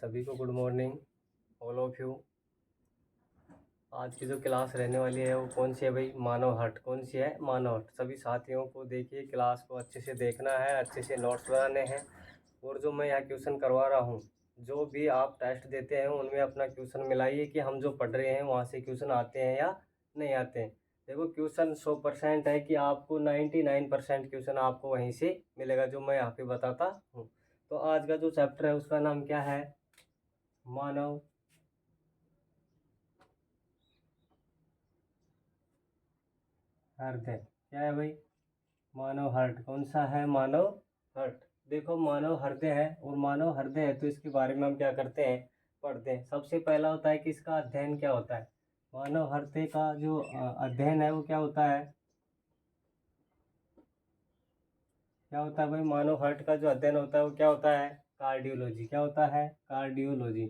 सभी को good morning all of you. आज की जो क्लास रहने वाली है वो कौन सी है भाई? मानव हट। कौन सी है? मानव हट। सभी साथियों को देखिए, क्लास को अच्छे से देखना है, अच्छे से नोट्स बनाने हैं। और जो मैं यहाँ क्वेश्चन करवा रहा हूँ, जो भी आप टेस्ट देते हैं उनमें अपना क्वेश्चन मिलाइए कि हम जो पढ़ रहे हैं वहाँ से क्वेश्चन आते हैं या नहीं आते हैं। देखो, क्वेश्चन 100% है कि आपको 99% क्वेश्चन आपको वहीं से मिलेगा जो मैं यहाँ पे बताता हूँ। तो आज का जो चैप्टर है उसका नाम क्या है? मानव हृदय। क्या है भाई? मानव हार्ट। कौन सा है? मानव हार्ट। देखो, मानव हृदय है और मानव हृदय है तो इसके बारे में हम क्या करते हैं? पढ़ते हैं। सबसे पहला होता है कि इसका अध्ययन क्या होता है। मानव हृदय का जो अध्ययन है वो क्या होता है? क्या होता है भाई? मानव हार्ट का जो अध्ययन होता है वो क्या होता है? कार्डियोलॉजी। क्या होता है? कार्डियोलॉजी।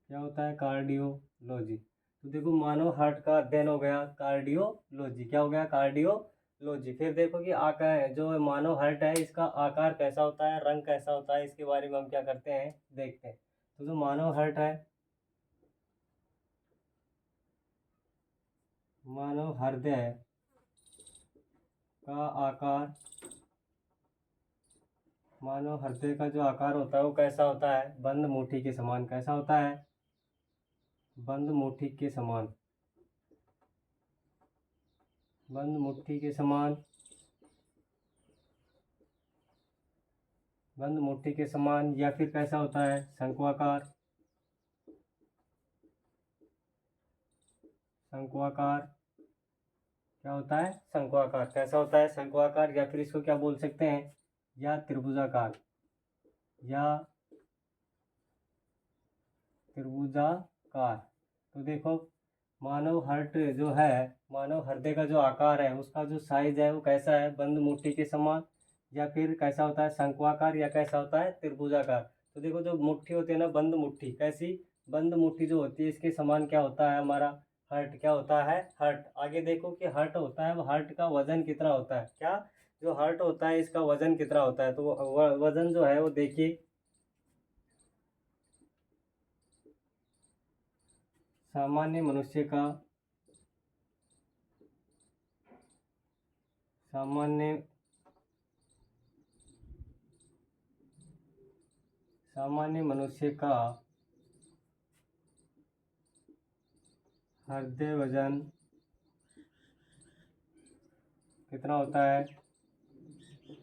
क्या होता है? कार्डियोलॉजी। तो देखो, मानव हार्ट का अध्ययन हो गया कार्डियोलॉजी। क्या हो गया? कार्डियोलॉजी। फिर देखो कि आकार, जो मानव हार्ट है इसका आकार कैसा होता है, रंग कैसा होता है, इसके बारे में हम क्या करते हैं? देखते हैं। तो जो मानव हार्ट है, मानव हृदय का आकार, मानव हृदय का जो आकार होता है वो कैसा होता है? बंद मुट्ठी के समान। कैसा होता है? बंद मुट्ठी के समान। बंद मुट्ठी के समान। बंद मुट्ठी के समान या फिर कैसा होता है? शंक्वाकार। शंक्वाकार। क्या होता है? शंक्वाकार। कैसा होता है? शंक्वाकार। या फिर इसको क्या बोल सकते हैं? या त्रिभुजाकार। या त्रिभुजाकार। तो देखो, मानव हार्ट जो है, मानव हृदय का जो आकार है उसका जो साइज है वो कैसा है? बंद मुट्ठी के समान। या फिर कैसा होता है? शंक्वाकार। या कैसा होता है? त्रिभुजाकार। तो देखो, जो मुट्ठी होती है ना, बंद मुट्ठी, कैसी? बंद मुट्ठी जो होती है इसके समान क्या होता है हमारा? हार्ट। क्या होता है? हार्ट। आगे देखो कि हार्ट होता है, वो हार्ट का वजन कितना होता है? क्या? जो हार्ट होता है इसका वजन कितना होता है? तो वजन जो है वो देखिए, सामान्य मनुष्य का, सामान्य सामान्य मनुष्य का हृदय वजन कितना होता है?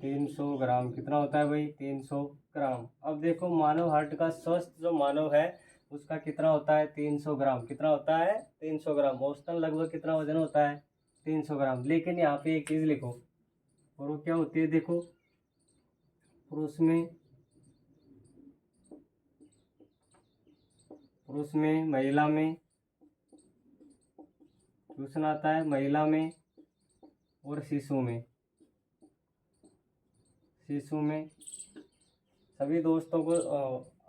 300 ग्राम। कितना होता है भाई? 300 ग्राम। अब देखो, मानव हार्ट का स्वस्थ जो मानव है उसका कितना होता है? 300 ग्राम। कितना होता है? 300 ग्राम। औसतन लगभग कितना वजन होता है? 300 ग्राम। लेकिन यहाँ पे एक चीज़ लिखो, और वो क्या होती है? देखो, पुरुष में महिला में क्वेश्चन आता है, महिला में और शिशु में। शिशु में सभी दोस्तों को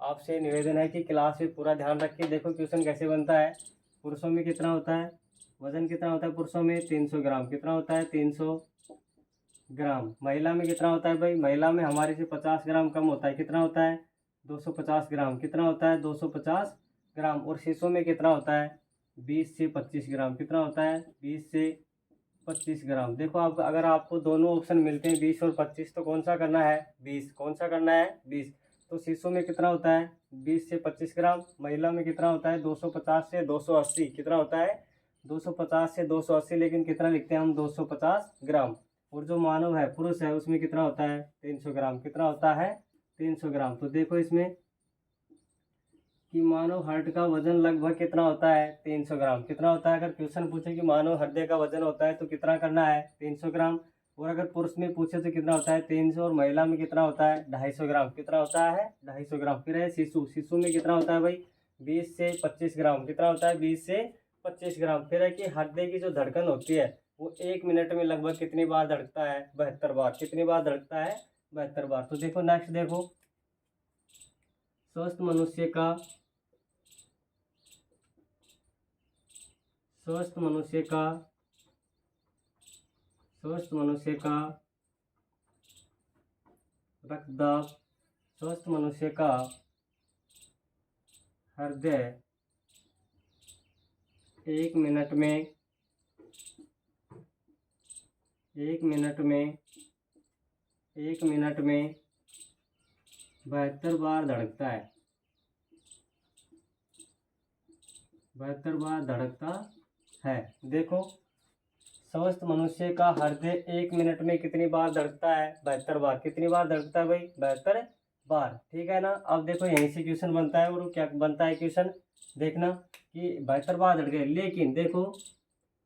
आपसे निवेदन है कि क्लास में पूरा ध्यान रखिए। देखो क्वेश्चन कैसे बनता है। पुरुषों में कितना होता है? वजन कितना होता है पुरुषों में? 300 ग्राम। कितना होता है? 300 ग्राम। महिला में कितना होता है भाई? महिला में हमारे से 50 ग्राम कम होता है। कितना होता है? 250 ग्राम। कितना होता है? 250 ग्राम। और शिशु में कितना होता है? 20 से 25 ग्राम। कितना होता है? 20 से 25 ग्राम। देखो, आप अगर आपको दोनों ऑप्शन मिलते हैं 20 और 25, तो कौन सा करना है? 20। कौन सा करना है? 20। तो शिशु में कितना होता है? 20 से 25 ग्राम। महिला में कितना होता है? 250 से 280। कितना होता है? 250 से 280। लेकिन कितना लिखते हैं हम? 250 ग्राम। और जो मानव है, पुरुष है, उसमें कितना होता है? 300 ग्राम। कितना होता है? 300 ग्राम। तो देखो इसमें कि मानव हार्ट का वजन लगभग कितना होता है? 300 ग्राम। कितना होता है? अगर क्वेश्चन पूछे कि मानव हृदय का वजन होता है तो कितना करना है? 300 ग्राम। और अगर पुरुष में पूछे तो कितना होता है? 300। और महिला में कितना होता है? 250 ग्राम। कितना होता है? 250 ग्राम। फिर है शिशु। शिशु में कितना होता है भाई? 20 से 25 ग्राम। कितना होता है? 20 से 25 ग्राम। फिर है कि हृदय की जो धड़कन होती है वो 1 मिनट में लगभग कितनी बार धड़कता है? 72 बार। कितनी बार धड़कता है? 72 बार। तो देखो नेक्स्ट, देखो, स्वस्थ मनुष्य का, स्वस्थ मनुष्य का, स्वस्थ मनुष्य का रक्तदाब, स्वस्थ मनुष्य का हृदय 1 मिनट में 72 बार धड़कता है। 72 बार धड़कता है। देखो, स्वस्थ मनुष्य का हृदय 1 मिनट में कितनी बार धड़कता है? 72 बार। कितनी बार धड़कता है भाई? 72 बार। ठीक है ना। अब देखो यहीं से क्वेश्चन बनता है, और क्या बनता है क्वेश्चन, देखना कि 72 बार धड़के। लेकिन देखो,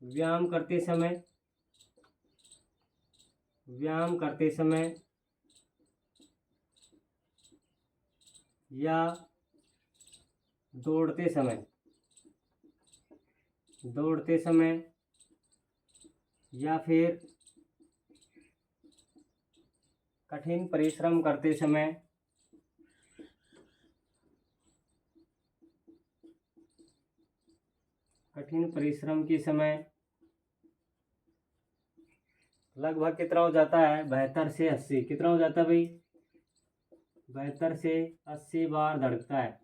व्यायाम करते समय या दौड़ते समय या फिर कठिन परिश्रम करते समय के समय लगभग कितना हो जाता है? 72 से 80। कितना हो जाता है भाई? 72 से 80 बार धड़कता है।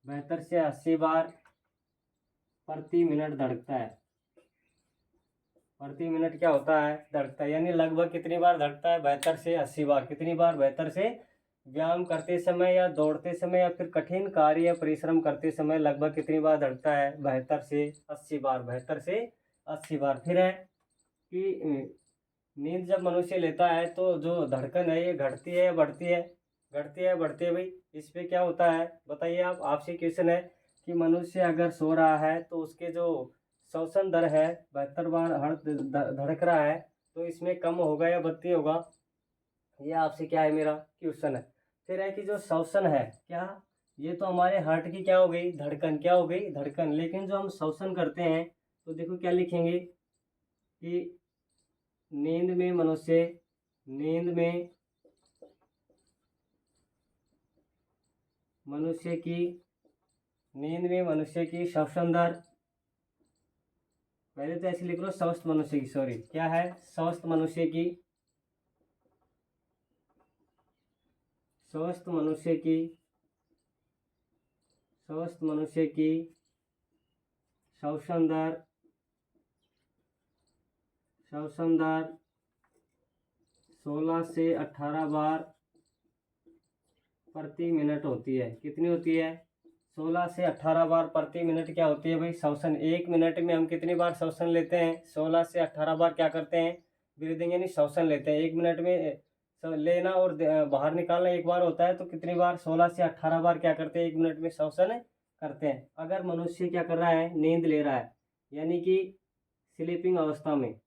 72 से 80 बार प्रति मिनट धड़कता है। प्रति मिनट क्या होता है? धड़कता है। यानी लगभग कितनी बार धड़कता है? 72 से 80 बार। कितनी बार? 72 से। व्यायाम करते समय या दौड़ते समय या फिर कठिन कार्य या परिश्रम करते समय लगभग कितनी बार धड़कता है? 72 से 80 बार। 72 से 80 बार। फिर है कि नींद जब मनुष्य लेता है तो जो धड़कन है ये घटती है या बढ़ती है? घटती है, बढ़ती है भाई। इस पे क्या होता है बताइए आप। आपसे क्वेश्चन है कि मनुष्य अगर सो रहा है तो उसके जो श्वसन दर है 72 बार धड़क रहा है, तो इसमें कम होगा या बढ़ती होगा? ये आपसे क्या है, मेरा क्वेश्चन है। फिर है कि जो श्वसन है, क्या ये तो हमारे हार्ट की क्या हो गई? धड़कन। क्या हो गई? धड़कन। लेकिन जो हम श्वसन करते हैं तो देखो क्या लिखेंगे कि नींद में मनुष्य की श्वसन दर, पहले तो ऐसे लिख लो स्वस्थ मनुष्य की, सॉरी क्या है? स्वस्थ मनुष्य की श्वसन दर 16 से 18 बार प्रति मिनट होती है। कितनी होती है? 16 से 18 बार प्रति मिनट क्या होती है भाई? श्वसन। 1 मिनट में हम कितनी बार श्वसन लेते हैं? 16 से 18 बार क्या करते हैं? ब्रीदिंग यानी श्वसन लेते हैं। 1 मिनट में लेना और बाहर निकालना एक बार होता है, तो कितनी बार? 16 से 18 बार क्या करते हैं? 1 मिनट में श्वसन करते हैं। अगर मनुष्य क्या कर रहा है? नींद ले रहा है, यानी कि स्लीपिंग अवस्था में,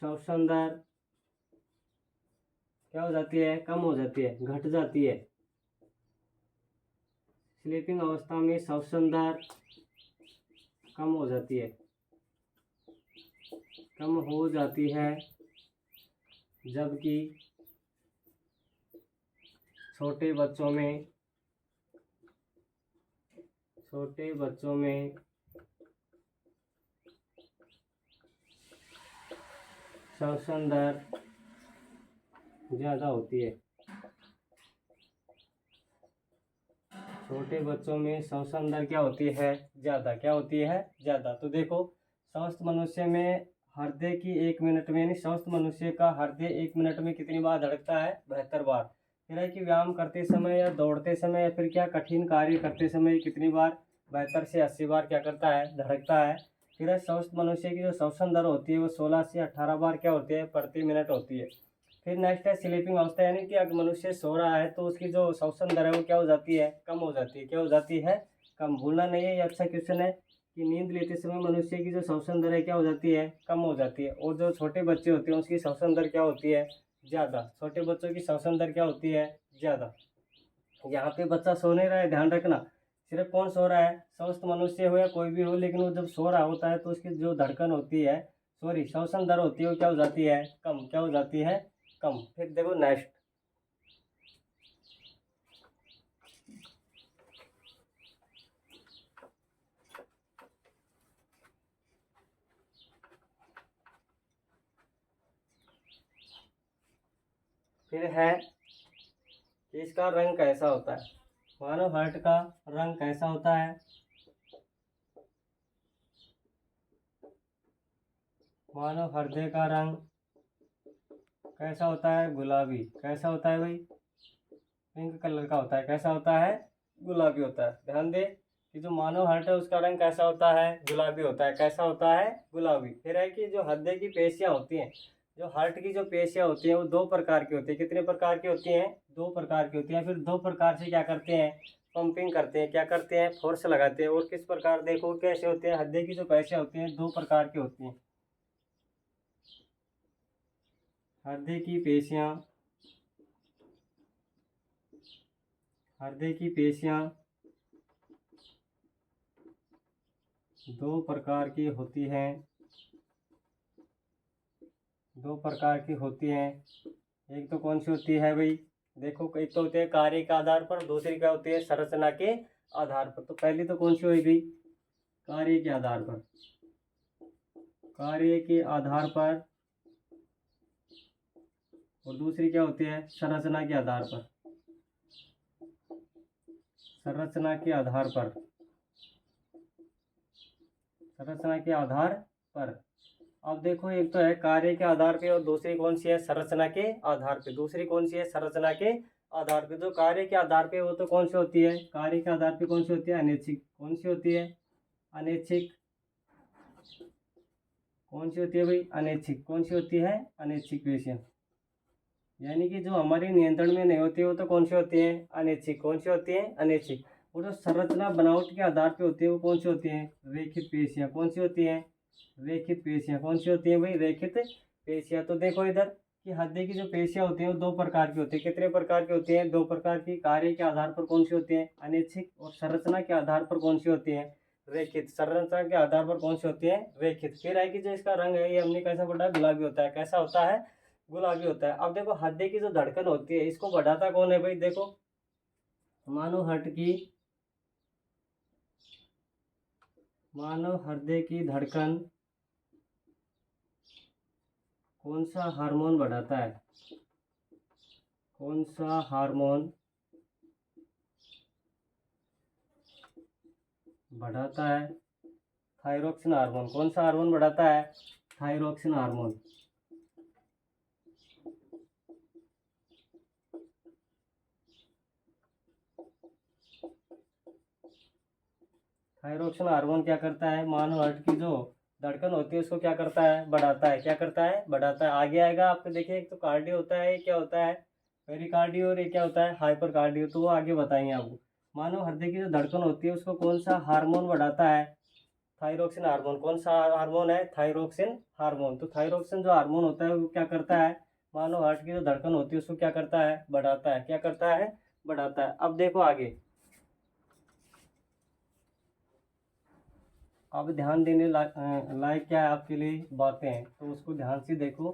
श्वसन दर क्या हो जाती है? कम हो जाती है, घट जाती है। स्लीपिंग अवस्था में श्वसन दर कम हो जाती है, जबकि छोटे बच्चों में श्वसन दर ज़्यादा होती है। छोटे बच्चों में श्वसन दर क्या होती है? ज़्यादा। क्या होती है? ज़्यादा। तो देखो, स्वस्थ मनुष्य में हृदय की 1 मिनट में, यानी स्वस्थ मनुष्य का हृदय 1 मिनट में कितनी बार धड़कता है? 72 बार। फिर है कि व्यायाम करते समय या दौड़ते समय या फिर क्या कठिन कार्य करते समय कितनी बार? 72 से 80 बार क्या करता है? धड़कता है। फिर है स्वस्थ मनुष्य की जो श्वसन दर होती है वो 16 से 18 बार क्या होती है? प्रति मिनट होती है। फिर नेक्स्ट है स्लीपिंग अवस्था, यानी कि अगर मनुष्य सो रहा है तो उसकी जो श्वसन दर है वो क्या हो जाती है? कम हो जाती है। क्या हो जाती है? कम। भूलना नहीं है, ये अच्छा क्वेश्चन है कि नींद लेते समय मनुष्य की जो श्वसन दर है क्या हो जाती है? कम हो जाती है। और जो छोटे बच्चे होते हैं उसकी श्वसन दर क्या होती है? ज़्यादा। छोटे बच्चों की श्वसन दर क्या होती है? ज़्यादा। यहाँ पे बच्चा सो नहीं रहा है, ध्यान रखना। सिर्फ कौन सो रहा है? स्वस्थ मनुष्य हो या कोई भी हो, लेकिन वो जब सो रहा होता है तो उसकी जो धड़कन होती है, सॉरी श्वसन दर होती है, वो क्या हो जाती है? कम। क्या हो जाती है? कम। फिर देखो नेक्स्ट, फिर है कि इसका रंग कैसा होता है। मानव हार्ट का रंग कैसा होता है। मानव हृदय का रंग कैसा होता है, गुलाबी। कैसा होता है भाई, पिंक कलर का होता है। कैसा होता है, गुलाबी होता है। ध्यान दे कि जो मानव हार्ट है उसका रंग कैसा होता है, गुलाबी होता है। कैसा होता है, गुलाबी। फिर है कि जो हृदय की पेशियां होती हैं, जो हार्ट की जो पेशियां होती हैं वो दो प्रकार की होती है। कितने प्रकार की होती हैं, दो प्रकार की होती हैं। फिर दो प्रकार से क्या करते हैं, पंपिंग करते हैं। क्या करते हैं, फोर्स लगाते हैं। और किस प्रकार, देखो कैसे होते हैं, हृदय की जो पेशियां होती हैं दो प्रकार की होती हैं। हृदय की पेशियां, हृदय की पेशियां दो प्रकार की होती हैं, दो प्रकार की होती हैं। एक तो कौन सी होती है भाई, देखो एक तो होती है कार्य के आधार पर, दूसरी क्या होती है, संरचना के आधार पर। तो पहली तो कौन सी होगी, कार्य के आधार पर। कार्य के आधार पर। और दूसरी क्या होती है, संरचना के आधार पर। संरचना के आधार पर, संरचना के आधार पर। अब देखो एक तो है कार्य के आधार पे और दूसरी कौन सी है, संरचना के आधार पे। दूसरी कौन सी है, संरचना के आधार पे। जो कार्य के आधार पे वो तो कौन सी होती है, कार्य के आधार पे कौन सी होती है, अनैच्छिक। कौन सी होती है, अनैच्छिक। कौन सी होती है भाई, अनैच्छिक। कौन सी होती है, अनैच्छिक पेशियां। यानी कि जो हमारे नियंत्रण में नहीं होती है वो तो कौन सी होती है, अनैच्छिक। कौन सी होती है, अनैच्छिक। और जो संरचना बनावट के आधार पे होती है वो कौन सी होती है, रेखित पेशियां। कौन सी होती है, रेखित पेशियां। कौन सी होती है भाई, रेखित पेशियां। तो देखो इधर कि हृदय की जो पेशियां होती हैं वो दो प्रकार की होती है। कितने प्रकार की होती हैं, दो प्रकार की। कार्य के आधार पर कौन सी होती है, अनैच्छिक। और संरचना के आधार पर कौन सी होती है, रेखित। संरचना के आधार पर कौन सी होती है, रेखित। फिर है कि जो इसका रंग है ये हमने कैसा पढ़ा, गुलाबी होता है। कैसा होता है, गुलाबी होता है। अब देखो हृदय की जो धड़कन होती है इसको बढ़ाता कौन है भाई, देखो मानव हार्ट की, मानव हृदय की धड़कन कौन सा हार्मोन बढ़ाता है, कौन सा हार्मोन बढ़ाता है, थायरोक्सिन हार्मोन। कौन सा हार्मोन बढ़ाता है, थायरोक्सिन हार्मोन। थायरोक्सिन हार्मोन क्या करता है, मानव हार्ट की जो धड़कन होती है उसको क्या करता है, बढ़ाता है। क्या करता है, बढ़ाता है। आगे आएगा आपको, देखिए एक तो कार्डियो होता है, ये क्या होता है, पेरिकार्डियो। और ये क्या होता है, हाइपर कार्डियो। तो वो आगे बताएंगे आपको। मानव हृदय की जो धड़कन होती है उसको कौन सा हार्मोन बढ़ाता है, थायरोक्सिन हार्मोन। कौन सा हार्मोन है, थायरोक्सिन हार्मोन। तो थायरोक्सिन जो हार्मोन होता है वो क्या करता है, मानव हार्ट की जो धड़कन होती है उसको क्या करता है, बढ़ाता है। क्या करता है, बढ़ाता है। अब देखो आगे, अब ध्यान देने लायक क्या है आपके लिए बातें हैं, तो उसको ध्यान से देखो।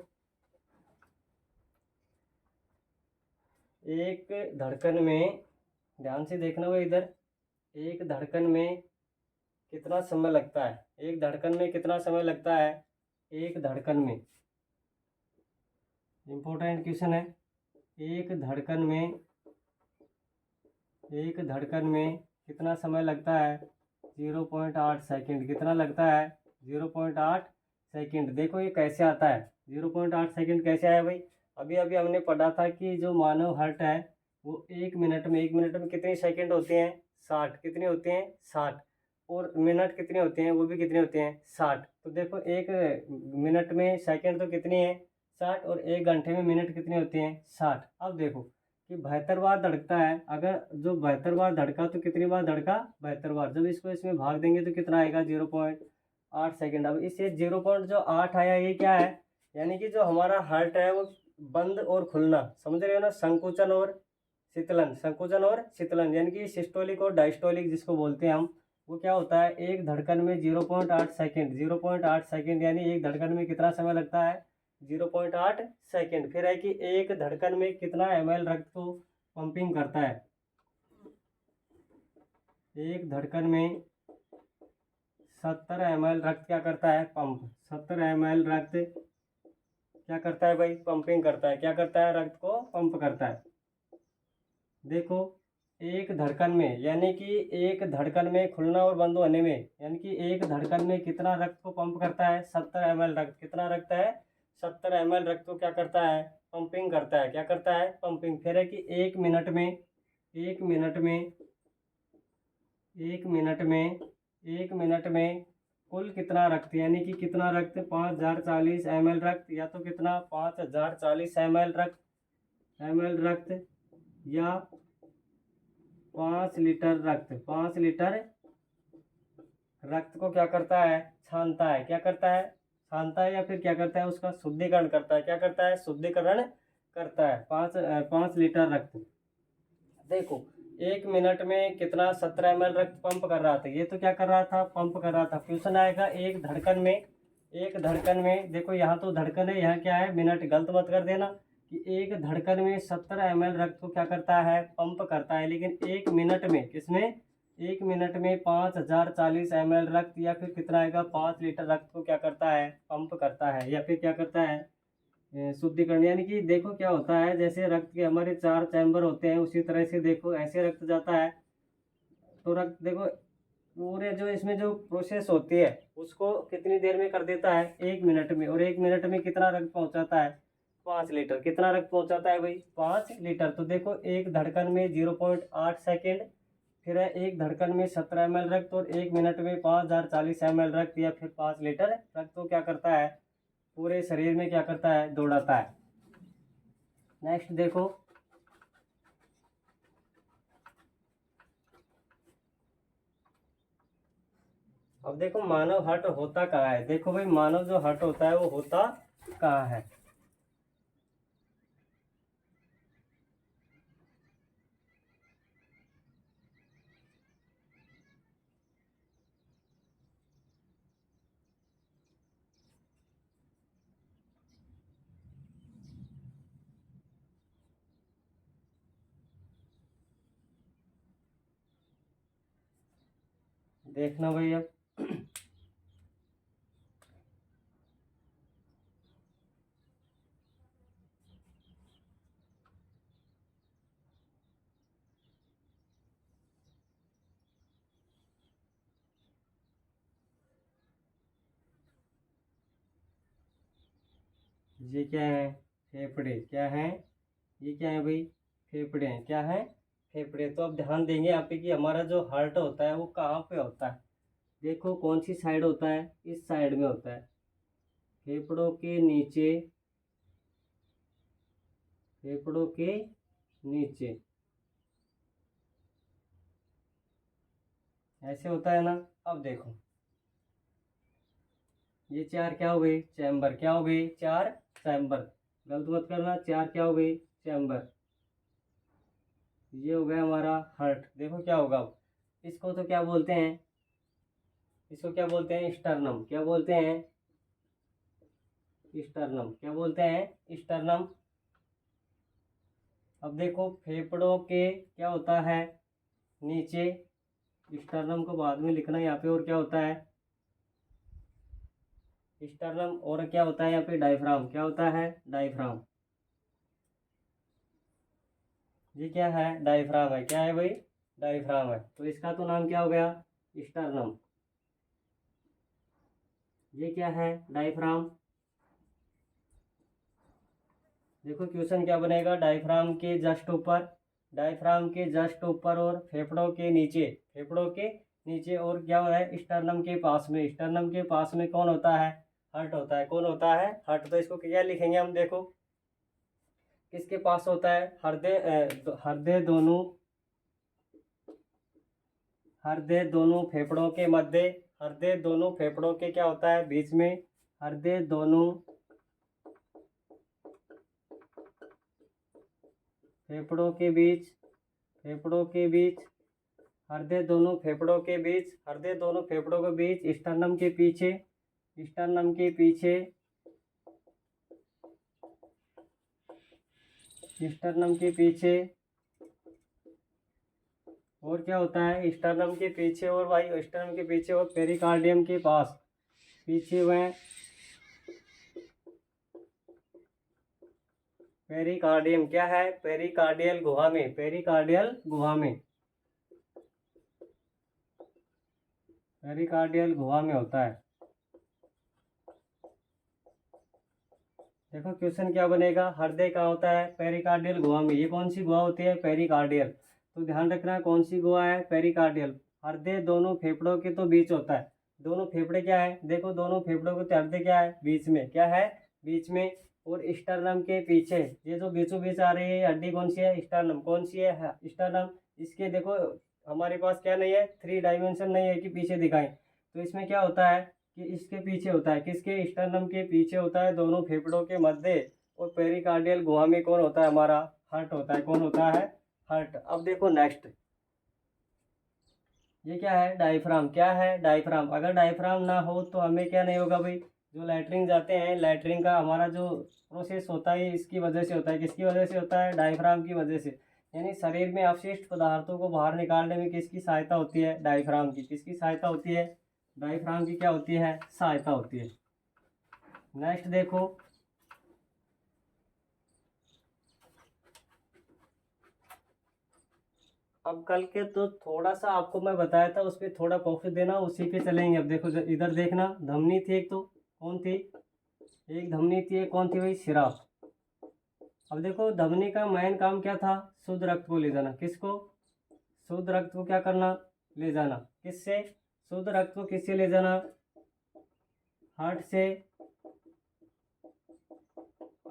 एक धड़कन में, ध्यान से देखना भाई इधर, एक धड़कन में कितना समय लगता है, एक धड़कन में कितना समय लगता है, एक धड़कन में। इम्पोर्टेंट क्वेश्चन है। एक धड़कन में, एक धड़कन में कितना समय लगता है, 0.8 सेकेंड। कितना लगता है, 0.8 सेकेंड। देखो ये कैसे आता है, 0.8 सेकेंड कैसे आया भाई। अभी अभी हमने पढ़ा था कि जो मानव हार्ट है वो एक मिनट में, एक मिनट में कितने सेकंड होते हैं, 60। कितने होते हैं, 60। और मिनट कितने होते हैं, वो भी कितने होते हैं, 60। तो देखो एक मिनट में सेकंड तो कितने हैं, 60। और एक घंटे में मिनट कितने होते हैं, 60। अब देखो कि 72 बार धड़कता है। अगर जो 72 बार धड़का तो कितनी बार धड़का, 72 बार। जब इसको इसमें भाग देंगे तो कितना आएगा, 0.8 सेकेंड। अब इससे 0.8 आया, ये क्या है, यानी कि जो हमारा हार्ट है वो बंद और खुलना, समझ रहे हो ना, संकुचन और शीतलन। संकुचन और शीतलन यानी कि सिस्टोलिक और डायस्टोलिक जिसको बोलते हैं हम, वो क्या होता है, एक धड़कन में 0.8 सेकेंड। 0.8 सेकेंड यानी एक धड़कन में कितना समय लगता है, 0.8 सेकेंड। फिर है कि एक धड़कन में कितना ml रक्त को पंपिंग करता है, एक धड़कन में 70 ml रक्त क्या करता है, पंप। 70 ml रक्त क्या करता है भाई, पंपिंग करता है। क्या करता है, रक्त को पंप करता है। देखो एक धड़कन में, यानी कि एक धड़कन में खुलना और बंद होने में, यानी कि एक धड़कन में कितना रक्त को पंप करता है, 70 ml रक्त। कितना रक्त है, 70 ml रक्त को क्या करता है, पंपिंग करता है। क्या करता है, पंपिंग। फिर है कि एक मिनट में, एक मिनट में, एक मिनट में, एक मिनट में कुल कितना रक्त, यानी कि कितना रक्त, 5040 ml रक्त, या तो कितना 5040 ml रक्त, रक्त, या 5 लीटर रक्त। 5 लीटर रक्त को क्या करता है, छानता है। क्या करता है, छानता है, या फिर क्या करता है, उसका शुद्धिकरण करता है। क्या करता है, शुद्धिकरण करता है। 5 लीटर रक्त। देखो एक मिनट में कितना, 17 ml रक्त पंप कर रहा था। ये तो क्या कर रहा था, पंप कर रहा था। क्वेश्चन आएगा एक धड़कन में, एक धड़कन में, देखो यहाँ तो धड़कन है, यहाँ क्या है, मिनट। गलत मत कर देना कि एक धड़कन में 17 ml रक्त को क्या करता है, पंप करता है। लेकिन एक मिनट में, किसमें, एक मिनट में 5040 ml रक्त, या फिर कितना आएगा, 5 लीटर रक्त को क्या करता है, पंप करता है, या फिर क्या करता है, शुद्धिकरण। यानी कि देखो क्या होता है, जैसे रक्त के हमारे 4 चैम्बर होते हैं, उसी तरह से देखो ऐसे रक्त जाता है। तो रक्त देखो पूरे जो इसमें जो प्रोसेस होती है उसको कितनी देर में कर देता है, 1 मिनट में। और 1 मिनट में कितना रक्त पहुंचाता है, 5 लीटर। कितना रक्त पहुंचाता है भाई, 5 लीटर। तो देखो एक धड़कन में 0.8 सेकेंड, फिर है एक धड़कन में 17 ml रक्त, और 1 मिनट में 5040 ml रक्त, या फिर 5 लीटर रक्त को क्या करता है, पूरे शरीर में क्या करता है, दौड़ाता है। नेक्स्ट देखो, अब देखो मानव हार्ट होता कहाँ है। देखो भाई मानव जो हार्ट होता है वो होता कहाँ है। देखना भाई अब ये क्या है, फेफड़े। क्या है, ये क्या है भाई, फेफड़े हैं। क्या है, फेफड़े। तो अब ध्यान देंगे यहाँ पे कि हमारा जो हार्ट होता है वो कहाँ पे होता है। देखो कौन सी साइड होता है, इस साइड में होता है, फेफड़ों के नीचे, फेफड़ों के नीचे, ऐसे होता है ना। अब देखो ये 4 क्या हो गए, चैम्बर। क्या हो गए, 4 चैम्बर। गलत मत करना, 4 क्या हो गए, चैम्बर। ये हो गया हमारा हार्ट। देखो क्या होगा अब, इसको तो क्या बोलते हैं, इसको क्या बोलते हैं, स्टर्नम। क्या बोलते हैं, स्टर्नम। क्या बोलते हैं, स्टर्नम। अब देखो फेफड़ों के क्या होता है, नीचे, स्टर्नम को बाद में लिखना यहाँ पे। और क्या होता है, स्टर्नम, और क्या होता है यहाँ पे, डायफ्राम। क्या होता है, डायफ्राम। ये क्या है, डायफ्राम है। क्या है भाई, डायफ्राम है। तो इसका तो नाम क्या हो गया, स्टर्नम। ये क्या है, डायफ्राम। देखो क्वेश्चन क्या बनेगा, डायफ्राम के जस्ट ऊपर, डायफ्राम के जस्ट ऊपर, और फेफड़ों के नीचे, फेफड़ों के नीचे, और क्या है, स्टर्नम के पास में। स्टर्नम के पास में कौन होता है, हार्ट होता है। कौन होता है, हार्ट। तो इसको क्या लिखेंगे हम, देखो किसके पास होता है, हृदय, हृदय दोनों, हृदय दोनों फेफड़ों के मध्य, हृदय दोनों फेफड़ों के क्या होता है, बीच में। हृदय दोनों फेफड़ों के बीच, फेफड़ों के बीच, हृदय दोनों फेफड़ों के बीच, हृदय दोनों फेफड़ों के बीच, स्टर्नम के पीछे, स्टर्नम के पीछे, स्टर्नम के पीछे। और क्या होता है, स्टर्नम के पीछे, और भाई स्टर्नम के पीछे और पेरिकार्डियम के पास, पीछे वह पेरिकार्डियम क्या है? पेरिकार्डियल गुहा में, पेरिकार्डियल गुहा में, पेरिकार्डियल गुहा में होता है। देखो क्वेश्चन क्या बनेगा, हृदय कहाँ होता है? पेरिकार्डियल गुहा में। ये कौन सी गुहा होती है? पेरिकार्डियल। तो ध्यान रखना कौन सी गुहा है? पेरिकार्डियल। हृदय दोनों फेफड़ों के तो बीच होता है। दोनों फेफड़े क्या है? देखो दोनों फेफड़ों के तो हृदय क्या है? बीच में। क्या है? बीच में। और स्टर्नम के पीछे, ये जो बीचों बीच आ रही है हड्डी कौन सी है? स्टर्नम। कौन सी है? स्टर्नम। इसके देखो हमारे पास क्या नहीं है? 3 डायमेंशन नहीं है कि पीछे दिखाएं। तो इसमें क्या होता है कि इसके पीछे होता है, किसके? स्टर्नम के पीछे होता है, दोनों फेफड़ों के मध्य। और पेरिकार्डियल गुहा में कौन होता है? हमारा हार्ट होता है। कौन होता है? हार्ट। अब देखो नेक्स्ट, ये क्या है? डायफ्राम। क्या है? डायफ्राम। अगर डायफ्राम ना हो तो हमें क्या नहीं होगा भाई? जो लैट्रिन जाते हैं, लैट्रिन का हमारा जो प्रोसेस होता है इसकी वजह से होता है। किसकी वजह से होता है? डायफ्राम की वजह से। यानी शरीर में अवशिष्ट पदार्थों को बाहर निकालने में किसकी सहायता होती है? डायफ्राम की। किसकी सहायता होती है? डायफ्राम की क्या होती है? सहायता होती है। नेक्स्ट देखो, अब कल के तो थोड़ा सा आपको मैं बताया था, उस पर थोड़ा फोकस देना, उसी पे चलेंगे। अब देखो इधर देखना, धमनी थी एक, तो कौन थी? एक धमनी थी, एक कौन थी भाई? शिरा। अब देखो धमनी का मेन काम क्या था? शुद्ध रक्त को ले जाना। किसको? शुद्ध रक्त को क्या करना? ले जाना। किससे? शुद्ध रक्त को किससे ले जाना? हार्ट से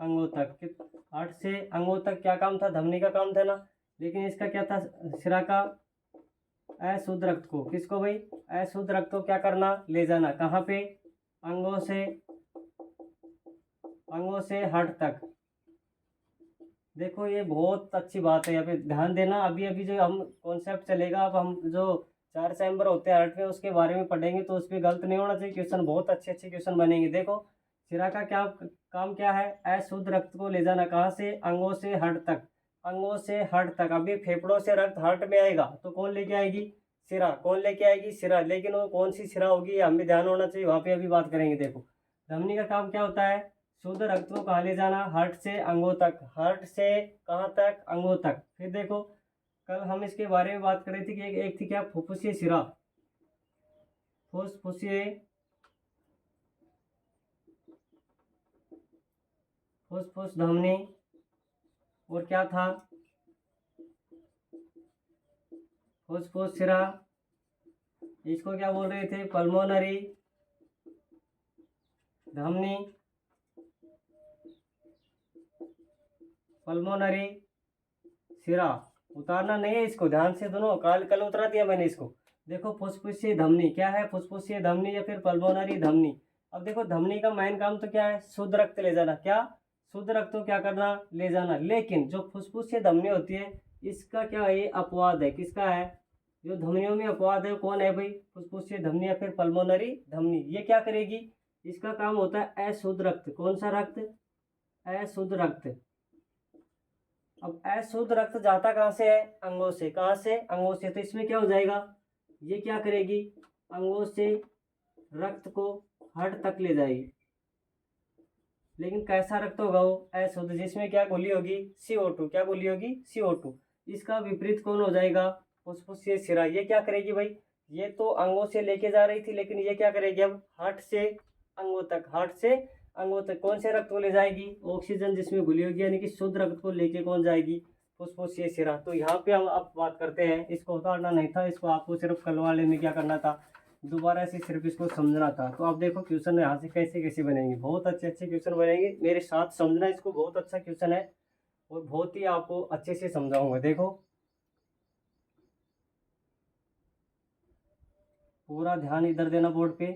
अंगों तक। हार्ट से अंगों तक क्या काम था? धमनी का काम था ना। लेकिन इसका क्या था? शिरा का अशुद्ध रक्त को, किसको भाई? अशुद्ध रक्त को क्या करना? ले जाना। कहाँ पे? अंगों से, अंगों से हार्ट तक। देखो ये बहुत अच्छी बात है, यहाँ पे ध्यान देना। अभी अभी जो हम कॉन्सेप्ट चलेगा, अब हम जो 4 चैम्बर होते हैं हार्ट में उसके बारे में पढ़ेंगे, तो उस पर गलत नहीं होना चाहिए। क्वेश्चन बहुत अच्छे अच्छे क्वेश्चन बनेंगे। देखो शिरा का क्या काम क्या है? अशुद्ध रक्त को ले जाना। कहाँ से? अंगों से हार्ट तक। अंगों से हार्ट तक। अभी फेफड़ों से रक्त हार्ट में आएगा तो कौन लेके आएगी? शिरा। कौन लेके आएगी? शिरा। लेकिन वो कौन सी शिरा होगी हमें ध्यान होना चाहिए, वहां पे अभी बात करेंगे। देखो धमनी का काम क्या होता है? शुद्ध रक्त को कहाँ ले जाना? हार्ट से अंगों तक। हार्ट से कहाँ तक? अंगों तक। फिर देखो कल हम इसके बारे में बात कर रहे थे कि एक थी क्या? फुफ्फुसीय शिरा, फुफ्फुसीय, फुफ्फुस धमनी। और क्या था? फुफ्फुस शिरा। इसको क्या बोल रहे थे? पल्मोनरी धमनी, पल्मोनरी शिरा। उतारना नहीं है इसको, ध्यान से दोनों, कल कल उतरा दिया मैंने इसको। देखो फुफ्फुसीय धमनी क्या है? फुफ्फुसीय धमनी या फिर पल्मोनरी धमनी। अब देखो धमनी का मेन काम तो क्या है? शुद्ध रक्त ले जाना। क्या? शुद्ध रक्त को क्या करना? ले जाना। लेकिन जो फुफ्फुसीय धमनी होती है इसका क्या है? अपवाद है। किसका है? जो धमनियों में अपवाद है कौन है भाई? फुफ्फुसीय धमनी या फिर पल्मोनरी धमनी। ये क्या करेगी? इसका काम होता है अशुद्ध रक्त। कौन सा रक्त? अशुद्ध रक्त। अब अशुद्ध रक्त जाता कहाँ से है? अंगों से। कहाँ से? अंगों से। तो इसमें क्या हो जाएगा? ये क्या करेगी? अंगों से रक्त को हार्ट तक ले जाएगी। लेकिन कैसा रक्त होगा वो? अशुद्ध, जिसमें क्या गोली होगी? CO2। क्या गोली होगी? CO2। इसका विपरीत कौन हो जाएगा? फुफ्फुसीय शिरा। ये क्या करेगी भाई? ये तो अंगों से लेके जा रही थी, लेकिन ये क्या करेगी अब? हार्ट से अंगों तक। हार्ट से अंगों तक कौन से रक्त को ले जाएगी? ऑक्सीजन जिसमें घुली होगी, यानी कि शुद्ध रक्त को लेके कौन जाएगी? फुफ्फुसीय शिरा। तो यहाँ पे हम अब बात करते हैं, इसको उतारना नहीं था, इसको आपको सिर्फ कल वाले में क्या करना था? दोबारा से सिर्फ इसको समझना था। तो आप देखो क्वेश्चन यहाँ से कैसे कैसे बनेंगे, बहुत अच्छे अच्छे क्वेश्चन बनेंगे। मेरे साथ समझना इसको, बहुत अच्छा क्वेश्चन है और बहुत ही आपको अच्छे से समझाऊंगा। देखो पूरा ध्यान इधर देना बोर्ड पे।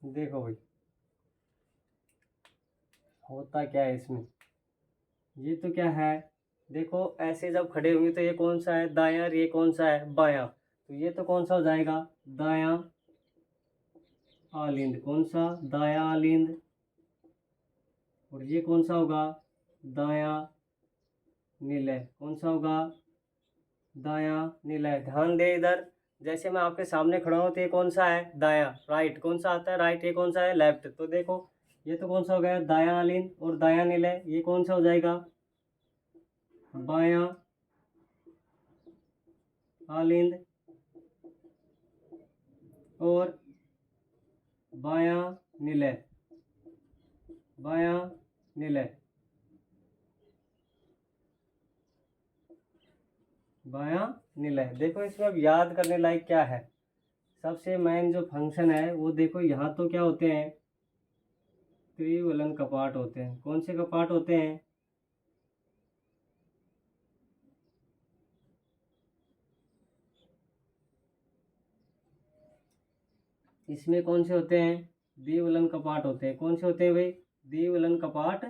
देखो भाई होता क्या है इसमें, ये तो क्या है, देखो ऐसे जब खड़े होंगे तो ये कौन सा है दायां और ये कौन सा है बायां, तो ये तो कौन सा हो जाएगा दायां आलिंद, कौन सा दायां आलिंद, और ये कौन सा होगा दायां निलय, कौन सा होगा दायां निलय। ध्यान दे इधर, जैसे मैं आपके सामने खड़ा हूँ तो ये कौन सा है दायां, राइट कौन सा आता है राइट, ये कौन सा है लेफ्ट, तो देखो ये तो कौन सा हो गया दायां आलिंद और दायां निलय, ये कौन सा हो जाएगा बायां आलिंद और बायां निलय, बायां निलय, बायां निलय। देखो इसमें अब याद करने लायक क्या है, सबसे मेन जो फंक्शन है वो देखो, यहाँ तो क्या होते हैं त्रिवलन कपाट होते हैं, कौन से कपाट होते हैं इसमें कौन से होते हैं द्विवलन कपाट होते हैं, कौन से होते हैं भाई द्विवलन कपाट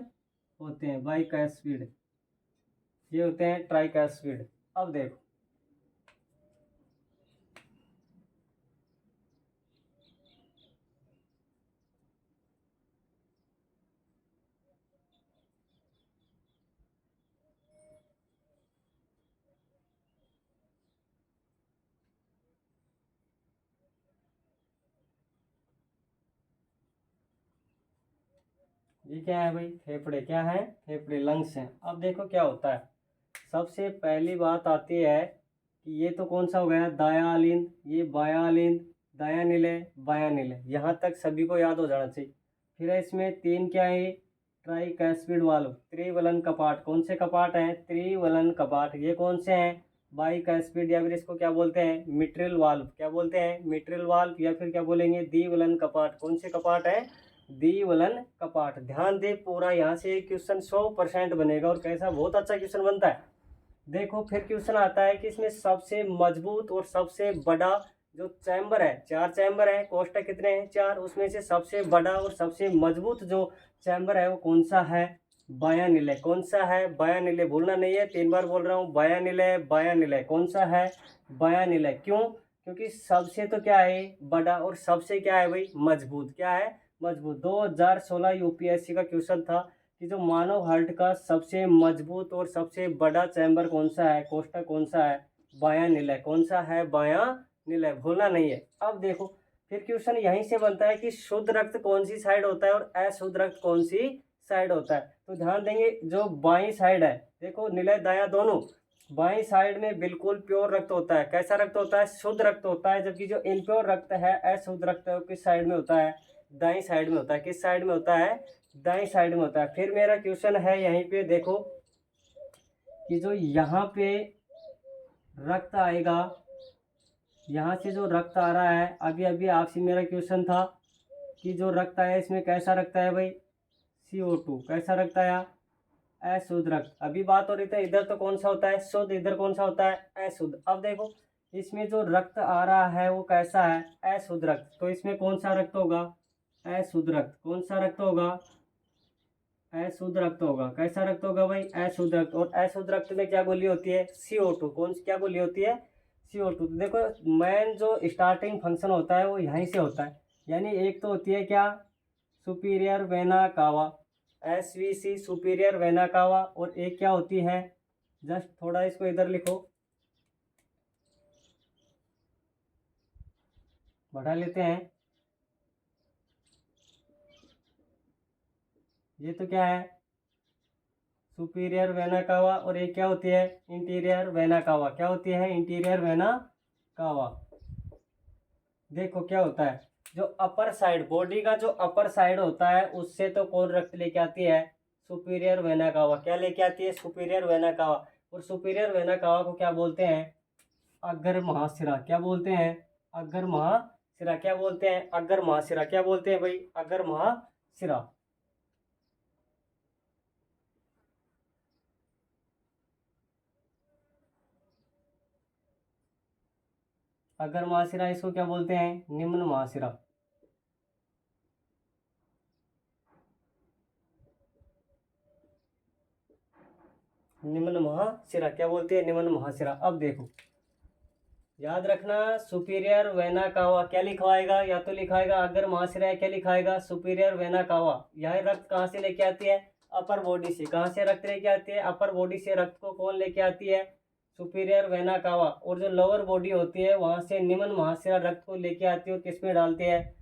होते हैं, बाइकैस्पिड, ये होते हैं ट्राइकैस्पिड। अब देखो ये क्या है भाई फेफड़े, क्या है फेफड़े लंग्स हैं। अब देखो क्या होता है, सबसे पहली बात आती है कि ये तो कौन सा हो गया दायां आलिंद, ये बायां आलिंद, दायां निलय बायां निलय, यहाँ तक सभी को याद हो जाना चाहिए। फिर है इसमें तीन क्या है ट्राइकैस्पिड वाल्व, त्रिवलन कपाट, कौन से कपाट हैं त्रिवलन कपाट, ये कौन से हैं बाइकैस्पिड, या फिर इसको क्या बोलते हैं मिट्रिल वाल्व, क्या बोलते हैं मिट्रिल वाल्व, या फिर क्या बोलेंगे द्विवलन कपाट, कौन से कपाट है द्विवलन कपाट। ध्यान दे पूरा, यहाँ से क्वेश्चन 100% बनेगा और कैसा बहुत अच्छा क्वेश्चन बनता है। देखो फिर क्वेश्चन आता है कि इसमें सबसे मजबूत और सबसे बड़ा जो चैम्बर है, चार चैम्बर है, कोष्टक कितने हैं चार, उसमें से सबसे बड़ा और सबसे मजबूत जो चैम्बर है वो कौन सा है बायां निलय, कौन सा है बायां निलय, भूलना नहीं है, 3 बार बोल रहा हूँ बायां निलय, बायां निलय कौन सा है बायां निलय। क्यों, क्योंकि सबसे तो क्या है बड़ा और सबसे क्या है भाई मजबूत, क्या है मजबूत। 2016 यूपीएससी का क्वेश्चन था कि जो मानव हार्ट का सबसे मजबूत और सबसे बड़ा चैम्बर कौन सा है, कोष्ठक कौन सा है बायां निलय, कौन सा है बायां निलय, भूलना नहीं है। अब देखो फिर क्वेश्चन यहीं से बनता है कि शुद्ध रक्त कौन सी साइड होता है और अशुद्ध रक्त कौन सी साइड होता है। तो ध्यान देंगे जो बाईं साइड है, देखो निलय दायां दोनों, बाईं साइड में बिल्कुल प्योर रक्त होता है, कैसा रक्त होता है शुद्ध रक्त होता है, जबकि जो इनप्योर रक्त है अशुद्ध रक्त है वो किस साइड में होता है दाईं साइड में होता है, किस साइड में होता है दाईं साइड में होता है। फिर मेरा क्वेश्चन है यहीं पे देखो कि जो यहाँ पे रक्त आएगा, यहाँ से जो रक्त आ रहा है, अभी अभी आपसे मेरा क्वेश्चन था कि जो रक्त आया इसमें कैसा रक्त है भाई CO2, कैसा रक्त आया अशुद्ध रक्त। अभी बात हो रही थी इधर तो कौन सा होता है शुद्ध, इधर कौन सा होता है अशुद्ध। अब देखो इसमें जो रक्त आ रहा है वो कैसा है अशुद्ध रक्त, तो इसमें कौन सा रक्त होगा अशुद्ध रक्त, कौन सा रक्त होगा अशुद्ध रक्त होगा, कैसा रक्त होगा भाई अशुद्ध रक्त। और अशुद्ध रक्त में क्या गोली होती है CO2, कौन सी क्या गोली होती है CO2। तो देखो मेन जो स्टार्टिंग फंक्शन होता है वो यहीं से होता है, यानी एक तो होती है क्या superior vena cava SVC superior vena cava, और एक क्या होती है जस्ट थोड़ा इसको इधर लिखो बढ़ा लेते हैं, ये तो क्या है सुपीरियर वेना कावा, और एक क्या होती है इंटीरियर वेना कावा, क्या होती है इंटीरियर वेना कावा। देखो क्या होता है जो अपर साइड बॉडी का जो अपर साइड होता है उससे तो कौन रक्त लेके आती है सुपीरियर वेना कावा, क्या लेके आती है सुपीरियर वेना कावा। और सुपीरियर वेना कावा को क्या बोलते हैं अग्र महाशिरा, क्या बोलते हैं अग्र महाशिरा, क्या बोलते हैं अग्र महाशिरा, क्या बोलते हैं भाई अग्र महाशिरा। अग्र महाशिरा इसको क्या बोलते हैं निम्न महाशिरा। निम्न महाशिरा, क्या बोलते हैं, निम्न महाशिरा। अब देखो याद रखना, सुपीरियर वेना कावा क्या लिखवाएगा, या तो लिखाएगा अगर महाशिरा है, क्या लिखाएगा, सुपीरियर वेना कावा। यह रक्त कहाँ से लेके आती है, अपर बॉडी से। कहाँ से रक्त लेके आती है, अपर बॉडी से। रक्त को कौन लेके आती है, सुपीरियर वेना कावा। और जो लोअर बॉडी होती है वहाँ से निम्न महाशिरा रक्त को लेके आती है और किस में डालती है,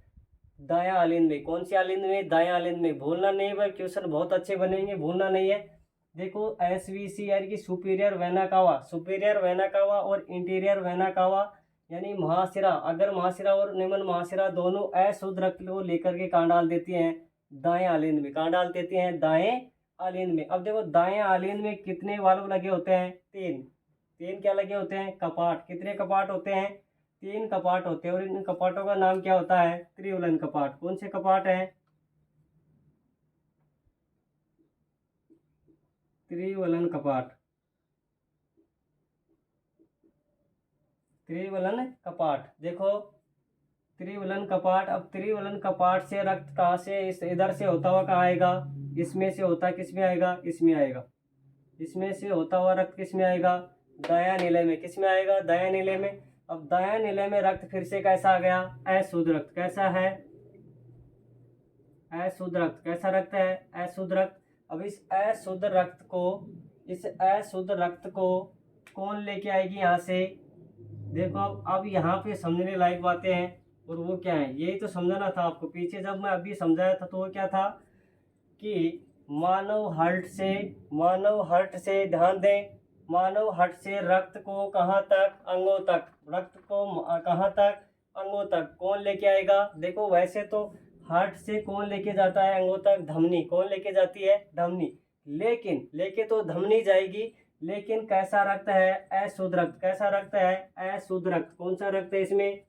दायां आलिंद में। कौन सी आलिंद में, दायां आलिंद में। भूलना नहीं भाई, क्वेश्चन बहुत अच्छे बनेंगे, भूलना नहीं है। देखो SVC यानी कि superior vena cava, superior vena cava और इंटीरियर वेना कावा यानी महाशिरा। अगर महाशिरा और निम्न महाशिरा दोनों अशुद्ध रक्त को लेकर के कहाँ डाल देती हैं, दाएं आलिंद में। कहाँ डाल देती हैं, दाएं आलिंद में। अब देखो दाएं आलिंद में कितने वाल्व लगे होते हैं, तीन। तीन क्या लगे होते हैं, कपाट। कितने कपाट होते हैं, तीन कपाट होते हैं। और इन कपाटों का नाम क्या होता है, त्रिवलन कपाट। कौन से कपाट हैं, त्रिवलन कपाट, त्रिवलन कपाट। देखो त्रिवलन कपाट। अब त्रिवलन कपाट से रक्त कहाँ से, इस इधर से होता हुआ कहाँ आएगा, इसमें से होता किस में आएगा, इसमें आएगा। इसमें से होता हुआ रक्त किस में आएगा, दायां नीले में। किस में आएगा, दायां नीले में। अब दायां नीले में रक्त फिर से कैसा आ गया, अशुद्ध रक्त। कैसा है, अशुद्ध रक्त। कैसा रक्त है, अशुद्ध रक्त। अब इस अशुद्ध रक्त को, इस अशुद्ध रक्त को कौन लेके आएगी यहाँ से। देखो अब यहाँ पे समझने लायक बातें हैं। और वो क्या है, यही तो समझाना था आपको। पीछे जब मैं अभी समझाया था तो वो क्या था कि मानव हार्ट से ध्यान दें, मानव हार्ट से रक्त को कहाँ तक, अंगों तक। रक्त को कहाँ तक, अंगों तक। कौन लेके आएगा, देखो वैसे तो हार्ट से कौन लेके जाता है अंगों तक, धमनी। कौन लेके जाती है, धमनी। लेकिन लेके तो धमनी जाएगी, लेकिन कैसा रक्त है, अशुद्ध रक्त। कैसा रक्त है, अशुद्ध रक्त। कौन सा रक्त है इसमें,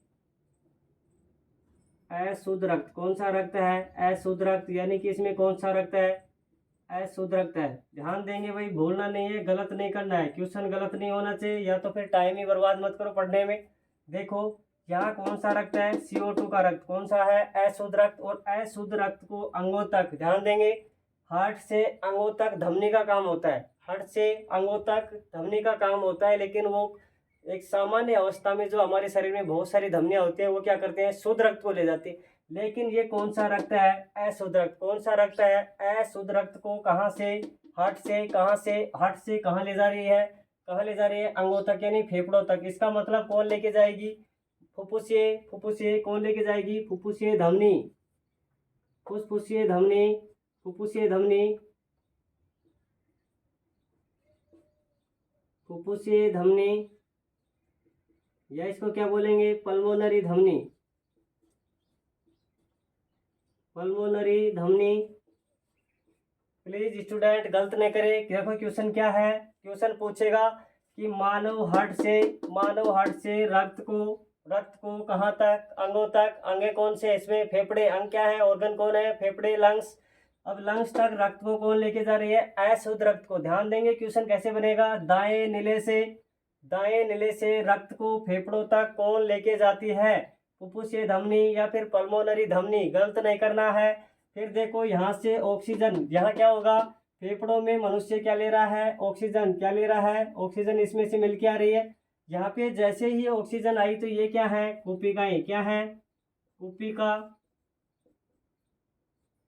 अशुद्ध रक्त। कौन सा रक्त है, अशुद्ध रक्त। यानी कि इसमें कौन सा रक्त है, अशुद्ध रक्त है। ध्यान देंगे भाई, भूलना नहीं है, गलत नहीं करना है। क्वेश्चन गलत नहीं होना चाहिए, या तो फिर टाइम ही बर्बाद मत करो पढ़ने में। देखो यहाँ कौन सा रक्त है, CO2 का रक्त। कौन सा है, अशुद्ध रक्त। और अशुद्ध रक्त को अंगों तक, ध्यान देंगे, हार्ट से अंगों तक धमनी का काम होता है। हार्ट से अंगों तक धमनी का काम होता है, लेकिन वो एक सामान्य अवस्था में जो हमारे शरीर में बहुत सारी धमनियां होती हैं वो क्या करते हैं, शुद्ध रक्त को ले जाते हैं। लेकिन ये कौन सा रक्त है, अशुद्ध रक्त। कौन सा रक्त है, अशुद्ध रक्त को कहाँ से, हार्ट से, कहाँ से, हार्ट से कहाँ ले जा रही है, कहाँ ले जा रही है, अंगों तक यानी फेफड़ों तक। इसका मतलब कौन लेके जाएगी, फुफ्फुसीय, फुफ्फुसीय कौन लेके जाएगी, फुफ्फुसीय धमनी, फुफ्फुसीय धमनी, फुफ्फुसीय धमनी, फुफ्फुसीय धमनी, या इसको क्या बोलेंगे, पल्मोनरी धमनी, पल्मोनरी धमनी। प्लीज स्टूडेंट गलत नहीं करे। देखो क्वेश्चन क्या है, क्वेश्चन पूछेगा कि मानव हार्ट से रक्त को कहाँ तक, अंगों तक। अंगे कौन से, इसमें फेफड़े। अंग क्या है, ऑर्गन कौन है, फेफड़े, लंग्स। अब लंग्स तक रक्त को कौन लेके जा रही है, अशुद्ध रक्त को। ध्यान देंगे क्वेश्चन कैसे बनेगा, दाएं नीले से रक्त को फेफड़ों तक कौन लेके जाती है, फुफ्फुसीय धमनी या फिर पल्मोनरी धमनी। गलत नहीं करना है। फिर देखो यहाँ से ऑक्सीजन, यहाँ क्या होगा, फेफड़ों में मनुष्य क्या ले रहा है, ऑक्सीजन। क्या ले रहा है, ऑक्सीजन इसमें से मिल के आ रही है। यहाँ पे जैसे ही ऑक्सीजन आई तो ये क्या है, कुपिकाएं। क्या है, कुपिका।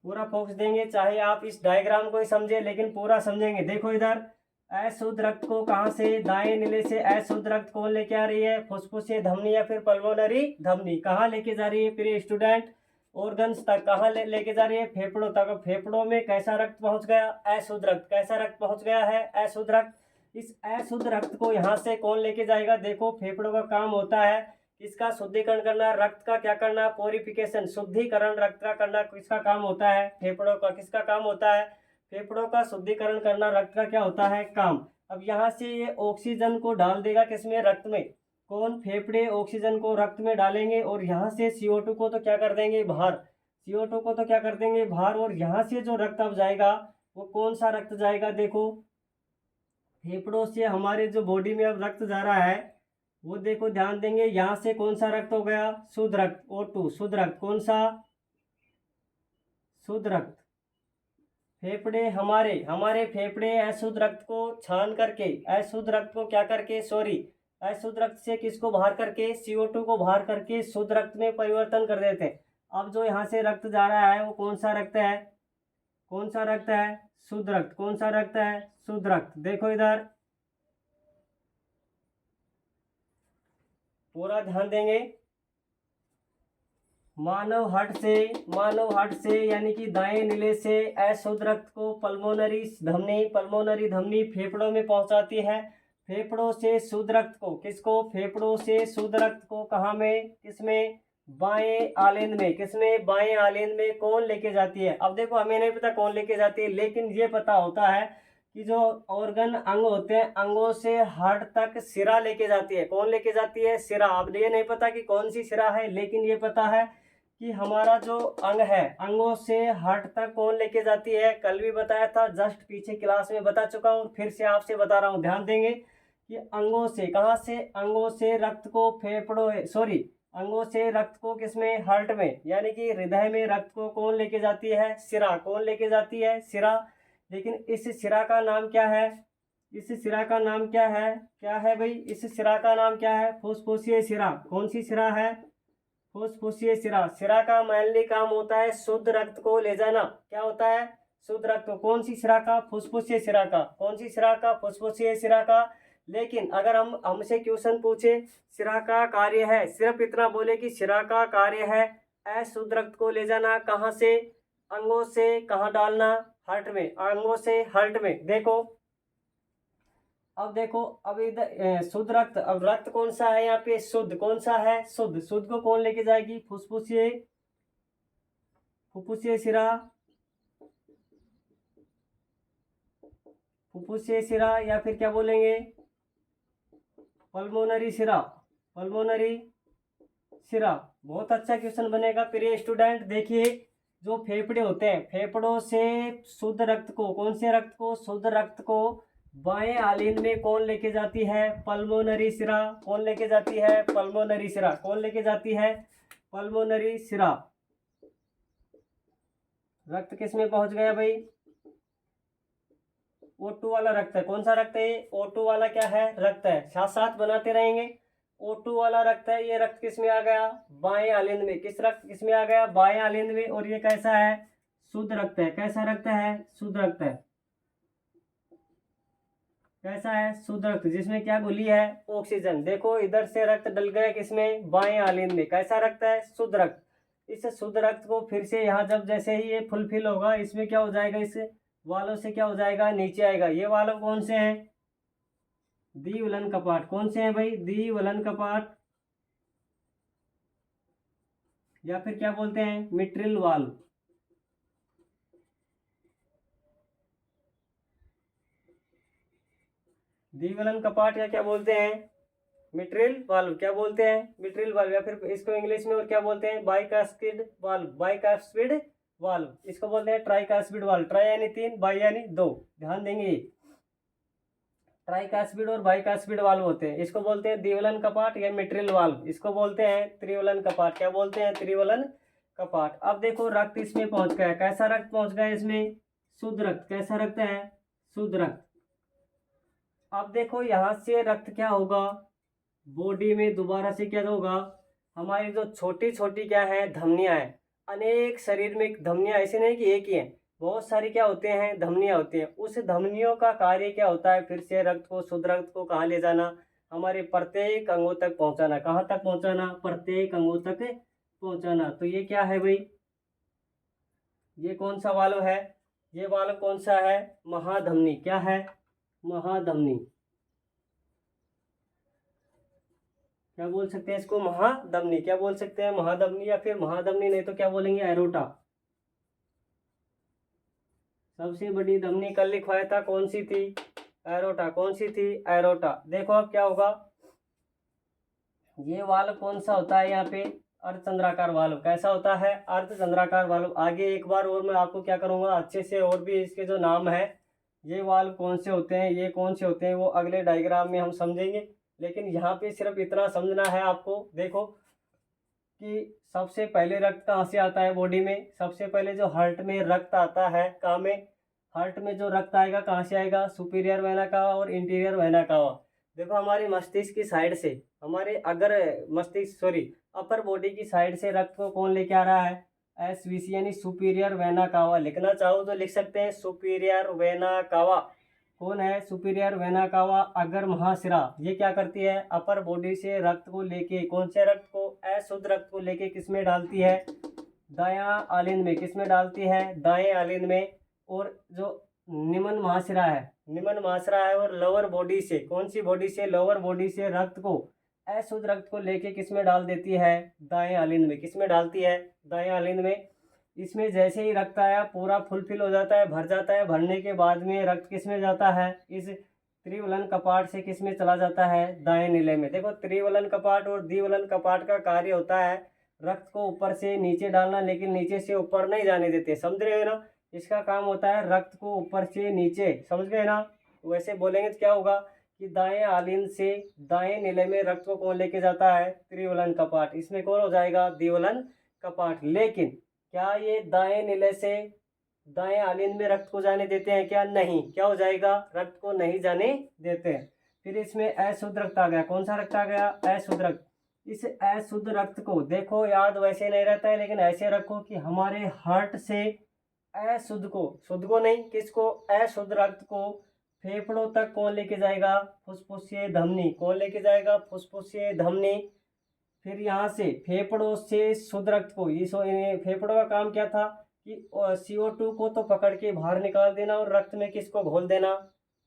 पूरा फोकस देंगे, चाहे आप इस डायग्राम को ही समझे लेकिन पूरा समझेंगे। देखो इधर अशुद्ध रक्त को कहाँ से, दाएं नीले से अशुद्ध रक्त कौन लेके आ रही है, फुफ्फुसीय धमनी या फिर पल्मोनरी धमनी। कहाँ लेके जा रही है प्रिय स्टूडेंट, ऑर्गन्स तक। कहाँ लेके जा रही है, फेफड़ों तक। फेफड़ों में कैसा रक्त पहुंच गया, अशुद्ध रक्त। कैसा रक्त पहुंच गया है, अशुद्ध रक्त। इस अशुद्ध रक्त को यहाँ से कौन लेके जाएगा, देखो फेफड़ों का काम होता है इसका शुद्धिकरण करना, रक्त का क्या करना, प्योरिफिकेशन, शुद्धिकरण रक्त का करना किसका काम होता है, फेफड़ों का। किसका काम होता है, फेफड़ों का शुद्धिकरण करना रक्त का क्या होता है, काम। अब यहाँ से ये ऑक्सीजन को डाल देगा किसमें, रक्त में। कौन, फेफड़े ऑक्सीजन को रक्त में डालेंगे और यहाँ से CO2 को तो क्या कर देंगे बाहर, CO2 को तो क्या कर देंगे बाहर। और यहाँ से जो रक्त अब जाएगा वो कौन सा रक्त जाएगा, देखो फेफड़ों से हमारे जो बॉडी में अब रक्त जा रहा है वो देखो ध्यान देंगे, यहाँ से कौन सा रक्त हो गया, शुद्ध रक्त, O2 शुद्ध रक्त। कौन सा, शुद्ध रक्त। फेफड़े हमारे हमारे फेफड़े अशुद्ध रक्त को छान करके, अशुद्ध रक्त को क्या करके, सॉरी, अशुद्ध रक्त से किसको बाहर करके, CO2 को बाहर करके शुद्ध रक्त में परिवर्तन कर देते हैं। अब जो यहाँ से रक्त जा रहा है वो कौन सा रक्त है, कौन सा रक्त है, शुद्ध रक्त। कौन सा रक्त है, शुद्ध रक्त। देखो इधर पूरा ध्यान देंगे। मानव हार्ट से यानी कि दाएं नीले से अशुद्ध रक्त को पल्मोनरी धमनी फेफड़ों में पहुंचाती है। फेफड़ों से शुद्ध रक्त को किसको, फेफड़ों से शुद्ध रक्त को कहाँ में, किसमें, बाएं आलिंद में। किसमें, बाएं आलिंद में। कौन लेके जाती है, अब देखो हमें नहीं पता कौन लेके जाती है, लेकिन ये पता होता है कि जो ऑर्गन अंग होते हैं, अंगों से हार्ट तक सिरा लेके जाती है। कौन लेके जाती है, सिरा। अब ये नहीं पता कि कौन सी सिरा है, लेकिन ये पता है कि हमारा जो अंग है, अंगों से हार्ट तक कौन लेके जाती है। कल भी बताया था, जस्ट पीछे क्लास में बता चुका हूँ, फिर से आपसे बता रहा हूँ, ध्यान देंगे कि अंगों से, कहाँ से, अंगों से रक्त को फेफड़ों, सॉरी, अंगों से रक्त को किसमें, हार्ट में, यानी कि हृदय में रक्त को कौन लेके जाती है, सिरा। कौन लेके जाती है, सिरा। लेकिन इस सिरा का नाम क्या है, इस सिरा का नाम क्या है, क्या है भाई, इस सिरा का नाम क्या है, फुसफुसिया सिरा। कौन सी सिरा है, फुसफुसिया सिरा। सिरा का मेनली काम होता है शुद्ध रक्त को ले जाना। क्या होता है, शुद्ध रक्त। कौन सी सिरा का, फुसफुसिया सिरा का। कौन सी सिरा का, फुसफुसिया सिरा का। लेकिन अगर हम हमसे क्वेश्चन पूछे सिरा का कार्य है, सिर्फ इतना बोले कि सिरा का कार्य है अशुद्ध रक्त को ले जाना, कहाँ से, अंगों से, कहाँ डालना, हार्ट में, अंगों से हार्ट में। देखो अब देखो, अब इधर शुद्ध रक्त, अब रक्त कौन सा है यहाँ पे, शुद्ध। कौन सा है, शुद्ध। शुद्ध को कौन लेके जाएगी, फुसफुसिया, फुफ्फुसिया सिरा, फुफ्फुसिया सिरा, या फिर क्या बोलेंगे, पल्मोनरी सिरा, पल्मोनरी सिरा। बहुत अच्छा क्वेश्चन बनेगा प्रिय स्टूडेंट। देखिए जो फेफड़े होते हैं, फेफड़ों से शुद्ध रक्त को, कौन से रक्त को, शुद्ध रक्त को बाएं आलिंद में कौन लेके जाती है, पल्मोनरी सिरा। कौन लेके जाती है, पल्मोनरी सिरा। कौन लेके जाती है, पल्मोनरी सिरा। रक्त किस में पहुंच गया भाई, O2 वाला रक्त है। कौन सा रक्त है, O2 वाला क्या है, रक्त है। साथ साथ बनाते रहेंगे। O2 वाला रक्त है, ये रक्त किस में आ गया, बाएं आलिंद में। किस रक्त किस में आ गया, बाएं आलिंद में। और ये कैसा है, शुद्ध रक्त है। कैसा रक्त है, शुद्ध रक्त है। कैसा है, शुद्ध रक्त, जिसमें क्या घुली है, ऑक्सीजन। देखो इधर से रक्त डल गया किसमें, बाएं आलिंद में। कैसा रक्त है, शुद्ध रक्त। इस शुद्ध रक्त को फिर से यहाँ जब जैसे ही ये फुलफिल होगा, इसमें क्या हो जाएगा, इस वालों से क्या हो जाएगा, नीचे आएगा। ये वालों कौन से हैं, द्विवलन कपाट। कौन से हैं भाई, द्विवलन कपाट, या फिर क्या बोलते हैं, मिट्रिल वाल्व। द्विवलन कपाट या क्या बोलते हैं, मिट्रिल वाल्व। क्या बोलते हैं, मिट्रिल वाल्व, या फिर इसको इंग्लिश में और क्या बोलते हैं, बाइकास्पिड वाल्व, बाइकास्पिड वाल्व। इसको बोलते हैं ट्राइकास्पिड वाल्व। ट्राई यानी 3, बाई यानी 2। ध्यान देंगे, ट्राइकास्पिड और बाइकास्पिड वाल्व होते हैं। इसको बोलते हैं द्विवलन कपाट या मिट्रिल वाल्व। इसको बोलते हैं त्रिवलन कपाट। क्या बोलते हैं, त्रिवलन कपाट। अब देखो रक्त इसमें पहुंच गया। कैसा रक्त पहुंच गया इसमें, शुद्ध रक्त। कैसा रक्त है, शुद्ध रक्त। अब देखो यहाँ से रक्त क्या होगा, बॉडी में दोबारा से क्या होगा, हमारी जो छोटी छोटी क्या है, धमनियां हैं। अनेक शरीर में धमनियां, ऐसे नहीं कि एक ही है, बहुत सारी क्या होते हैं, धमनियां होती हैं। उस धमनियों का कार्य क्या होता है, फिर से रक्त को, शुद्ध रक्त को कहाँ ले जाना, हमारे प्रत्येक अंगों तक पहुंचाना। कहाँ तक पहुंचाना, प्रत्येक अंगों तक पहुंचाना। तो ये क्या है भाई, ये कौन सा वाल्व है, ये वाल्व कौन सा है, महाधमनी। क्या है, महाधमनी। क्या बोल सकते हैं इसको, महाधमनी। क्या बोल सकते हैं, महाधमनी, या फिर महाधमनी नहीं तो क्या बोलेंगे, एरोटा। सबसे बड़ी धमनी कल लिखवाया था, कौन सी थी, एरोटा। कौन सी थी, एरोटा। देखो अब क्या होगा, ये वाल्व कौन सा होता है यहाँ पे, अर्धचंद्राकार वाल्व। कैसा होता है, अर्धचंद्राकार वाल्व। आगे एक बार और मैं आपको क्या करूँगा, अच्छे से और भी इसके जो नाम है, ये वाल्व कौन से होते हैं, ये कौन से होते हैं, वो अगले डायग्राम में हम समझेंगे। लेकिन यहाँ पे सिर्फ इतना समझना है आपको। देखो कि सबसे पहले रक्त कहाँ से आता है बॉडी में, सबसे पहले जो हार्ट में रक्त आता है, कहाँ में, हार्ट में जो रक्त आएगा कहाँ से आएगा, सुपीरियर वेना कावा और इंटीरियर वेना कावा। देखो हमारी मस्तिष्क की साइड से, हमारे अगर मस्तिष्क सॉरी अपर बॉडी की साइड से रक्त को कौन लेके आ रहा है, एसवीसी यानी सुपीरियर वेना कावा। लिखना चाहो तो लिख सकते हैं सुपीरियर वेना कावा। कौन है सुपीरियर वेना कावा, अगर महाशिरा। ये क्या करती है, अपर बॉडी से रक्त को लेके, कौन से रक्त को, अशुद्ध रक्त को लेके किस में डालती है, दायां आलिंद में। किस में डालती है, दाएं आलिंद में। और जो निम्न महाशिरा है, निम्न महाशिरा है और लोअर बॉडी से, कौन सी बॉडी से, लोअर बॉडी से रक्त को, अशुद्ध रक्त को लेके किस में डाल देती है, दाएं आलिंद में। किस में डालती है, दाएं आलिंद में। इसमें जैसे ही रक्त आया पूरा फुलफिल हो जाता है, भर जाता है। भरने के बाद में रक्त किस में जाता है, इस त्रिवलन कपाट से किस में चला जाता है, दाएं नीले में। देखो त्रिवलन कपाट और द्विवलन कपाट का कार्य होता है रक्त को ऊपर से नीचे डालना, लेकिन नीचे से ऊपर नहीं जाने देते, समझ रहे हो ना। इसका काम होता है रक्त को ऊपर से नीचे, समझ गए ना। वैसे बोलेंगे तो क्या होगा कि दाएं आलिंद से दाएं नीले में रक्त को कौन लेके जाता है, त्रिवलन कपाट। इसमें कौन हो जाएगा, द्विवलन कपाट। लेकिन क्या ये दाएं नीले से दाएं आलिंद में रक्त को जाने देते हैं क्या, नहीं। क्या हो जाएगा, रक्त को नहीं जाने देते हैं। फिर इसमें अशुद्ध रक्त आ गया, कौन सा रक्त आ गया, अशुद्ध रक्त। इस अशुद्ध रक्त को देखो याद वैसे नहीं रहता है, लेकिन ऐसे रखो कि हमारे हार्ट से अशुद्ध को, शुद्ध को नहीं, किसको, अशुद्ध रक्त को फेफड़ों तक कौन लेके जाएगा, फुसफुसीय धमनी। कौन लेके जाएगा, फुसफुसीय धमनी। फिर यहाँ से फेफड़ों से शुद्ध रक्त को, ये फेफड़ों का काम क्या था कि CO2 को तो पकड़ के बाहर निकाल देना और रक्त में किसको घोल देना,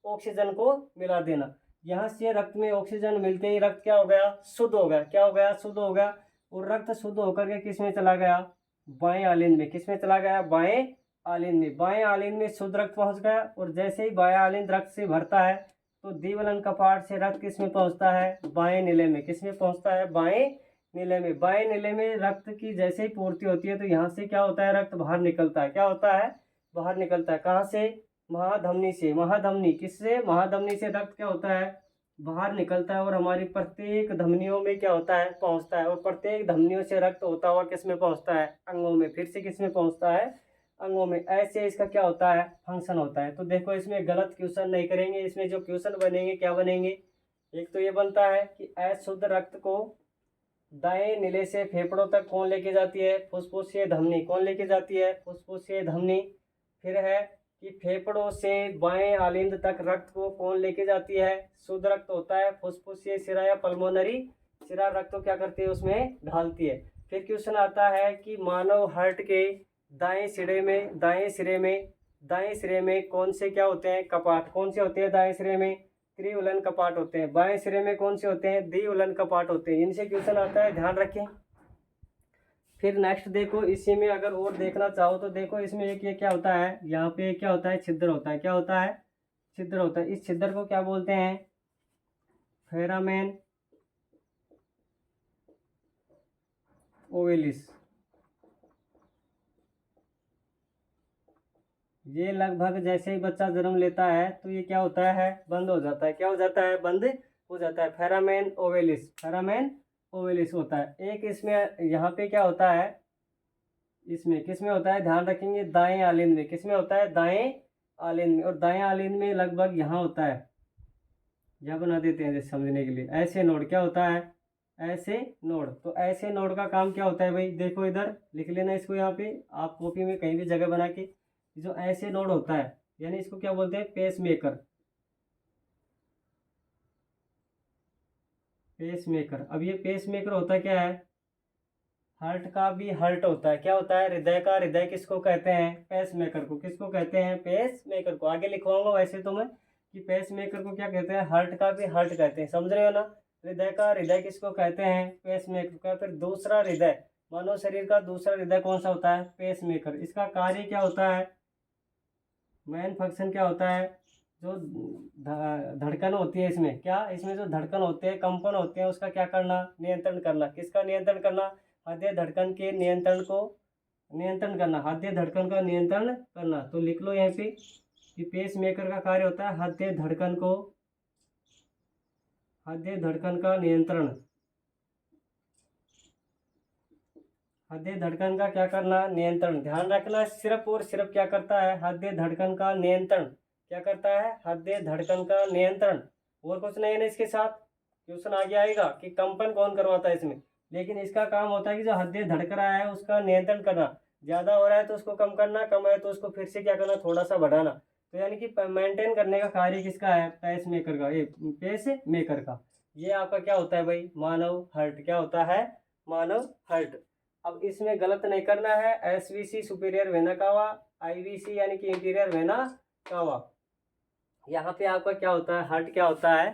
ऑक्सीजन को मिला देना। यहाँ से रक्त में ऑक्सीजन मिलते ही रक्त क्या हो गया, शुद्ध हो गया। क्या हो गया, शुद्ध हो गया। और रक्त शुद्ध होकर के किस में चला गया, बाएं आलिंद में। किस में चला गया, बाएं आलिंद में। बाएं आलिंद में शुद्ध रक्त पहुंच गया। और जैसे ही बाएं आलिंद रक्त से भरता है तो द्विवलन कपाट से रक्त किस में पहुंचता है, बाएं नीले में। किस में पहुंचता है, बाएं नीले में। बाएं नीले में रक्त की जैसे ही पूर्ति होती है तो यहाँ से क्या होता है, रक्त बाहर निकलता है। क्या होता है, बाहर निकलता है। कहाँ से, महाधमनी से। महाधमनी, किससे, महाधमनी से रक्त क्या होता है, बाहर निकलता है और हमारी प्रत्येक धमनियों में क्या होता है, पहुंचता है। और प्रत्येक धमनियों से रक्त होता हुआ किस में पहुंचता है, अंगों में। फिर से किस में पहुंचता है, अंगों में। ऐसे इसका क्या होता है, फंक्शन होता है। तो देखो इसमें गलत क्वेश्चन नहीं करेंगे। इसमें जो क्वेश्चन बनेंगे क्या बनेंगे, एक तो ये बनता है कि अशुद्ध रक्त को दाएं नीले से फेफड़ों तक कौन लेके जाती है, फुसफुसीय धमनी। कौन लेके जाती है, फुसफुसीय धमनी। फिर है कि फेफड़ों से बाएं आलिंद तक रक्त को कौन लेके जाती है, शुद्ध रक्त होता है, फुसफुसीय शिरा या पल्मोनरी शिरा रक्त को क्या करती है, उसमें ढालती है। फिर क्वेश्चन आता है कि मानव हार्ट के दाएं सिरे में, दाएं सिरे में कौन से क्या होते हैं, कपाट। कौन से होते हैं दाएं सिरे में, त्रिवलन कपाट होते हैं। बाएं सिरे में कौन से होते हैं, द्विवलन कपाट होते हैं। इनसे क्वेश्चन आता है, ध्यान रखें। फिर नेक्स्ट देखो, इसी में अगर और देखना चाहो तो देखो इसमें एक ये क्या होता है, यहाँ पे क्या होता है, छिद्र होता है। क्या होता है, छिद्र होता है। इस छिद्र को क्या बोलते हैं, फोरामेन ओवेलिस। ये लगभग जैसे ही बच्चा जन्म लेता है तो ये क्या होता है, बंद हो जाता है। क्या हो जाता है, बंद हो जाता है। फोरामेन ओवेलिस, फोरामेन ओवेलिस होता है। एक इसमें यहाँ पे क्या होता है, इसमें किस में होता है, ध्यान रखेंगे, दाएं आलिंद में। किस में होता है, दाएं आलिंद में। और दाएं आलिंद में लगभग यहाँ होता है, यहाँ बना देते हैं जैसे समझने के लिए, ऐसे नोड। क्या होता है, ऐसे नोड। तो ऐसे नोड का काम क्या होता है भाई, देखो इधर लिख लेना इसको, यहाँ पे आप कॉपी में कहीं भी जगह बना के। जो ऐसे नोड होता है यानी इसको क्या बोलते हैं, पेस मेकर। Pace maker. अब ये पेस मेकर होता क्या है, हार्ट का भी हार्ट होता है। क्या होता है, हृदय का हृदय किसको कहते हैं, पेस मेकर को। किसको कहते हैं, पेस मेकर को। आगे लिखवाऊंगा वैसे तो मैं कि पेस मेकर को क्या कहते हैं, हार्ट का भी हार्ट कहते हैं, समझ रहे हो ना। हृदय का हृदय किसको कहते हैं, पेस मेकर का। फिर दूसरा हृदय, मानव शरीर का दूसरा हृदय कौन सा होता है, पेस मेकर। इसका कार्य क्या होता है, मेन फंक्शन क्या होता है, जो धड़कन होती है इसमें, क्या इसमें जो धड़कन होते हैं, कंपन होते हैं, उसका क्या करना, नियंत्रण करना। किसका नियंत्रण करना, हृदय धड़कन के नियंत्रण को नियंत्रण करना, हृदय धड़कन का नियंत्रण करना। तो लिख लो यहाँ पे कि पेस मेकर का कार्य होता है हृदय धड़कन का नियंत्रण, हृदय धड़कन का क्या करना, नियंत्रण। ध्यान रखना, सिर्फ और सिर्फ क्या करता है, हृदय धड़कन का नियंत्रण। क्या करता है, हृदय धड़कन का नियंत्रण। और कुछ नहीं है ना इसके साथ। क्वेश्चन आगे आएगा कि कंपन कौन करवाता है इसमें, लेकिन इसका काम होता है कि जो हृदय धड़क रहा है उसका नियंत्रण करना। ज़्यादा हो रहा है तो उसको कम करना, कम है तो उसको फिर से क्या करना, थोड़ा सा बढ़ाना। तो यानी कि मेंटेन करने का कार्य किसका है, पेस मेकर का, ये पेस मेकर का। ये आपका क्या होता है भाई, मानव हार्ट। क्या होता है, मानव हार्ट। अब इसमें गलत नहीं करना है, SVC superior vena cava, IVC यानी कि इंटीरियर वेना कावा। यहाँ पे आपका क्या होता है, हार्ट क्या होता है,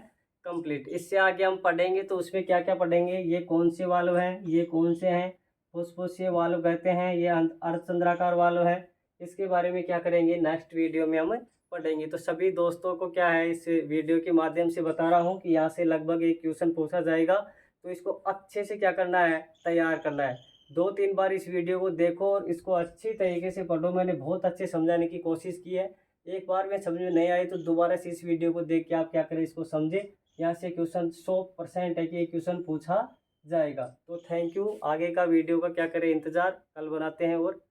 कंप्लीट। इससे आगे हम पढ़ेंगे तो उसमें क्या क्या पढ़ेंगे, ये कौन से वाल्व हैं, ये कौन से हैं, फुस्फुसिए वाल्व कहते हैं, ये अर्धचंद्राकार वाल्व है। इसके बारे में क्या करेंगे, नेक्स्ट वीडियो में हम पढ़ेंगे। तो सभी दोस्तों को क्या है, इस वीडियो के माध्यम से बता रहा हूँ कि यहाँ से लगभग एक क्वेश्चन पूछा जाएगा, तो इसको अच्छे से क्या करना है, तैयार करना है। 2-3 बार इस वीडियो को देखो और इसको अच्छी तरीके से पढ़ो। मैंने बहुत अच्छे समझाने की कोशिश की है। एक बार में समझ में नहीं आई तो दोबारा से इस वीडियो को देख के आप क्या करें, इसको समझे। यहाँ से क्वेश्चन 100% है कि ये क्वेश्चन पूछा जाएगा। तो थैंक यू। आगे का वीडियो का क्या करें, इंतज़ार कल बनाते हैं और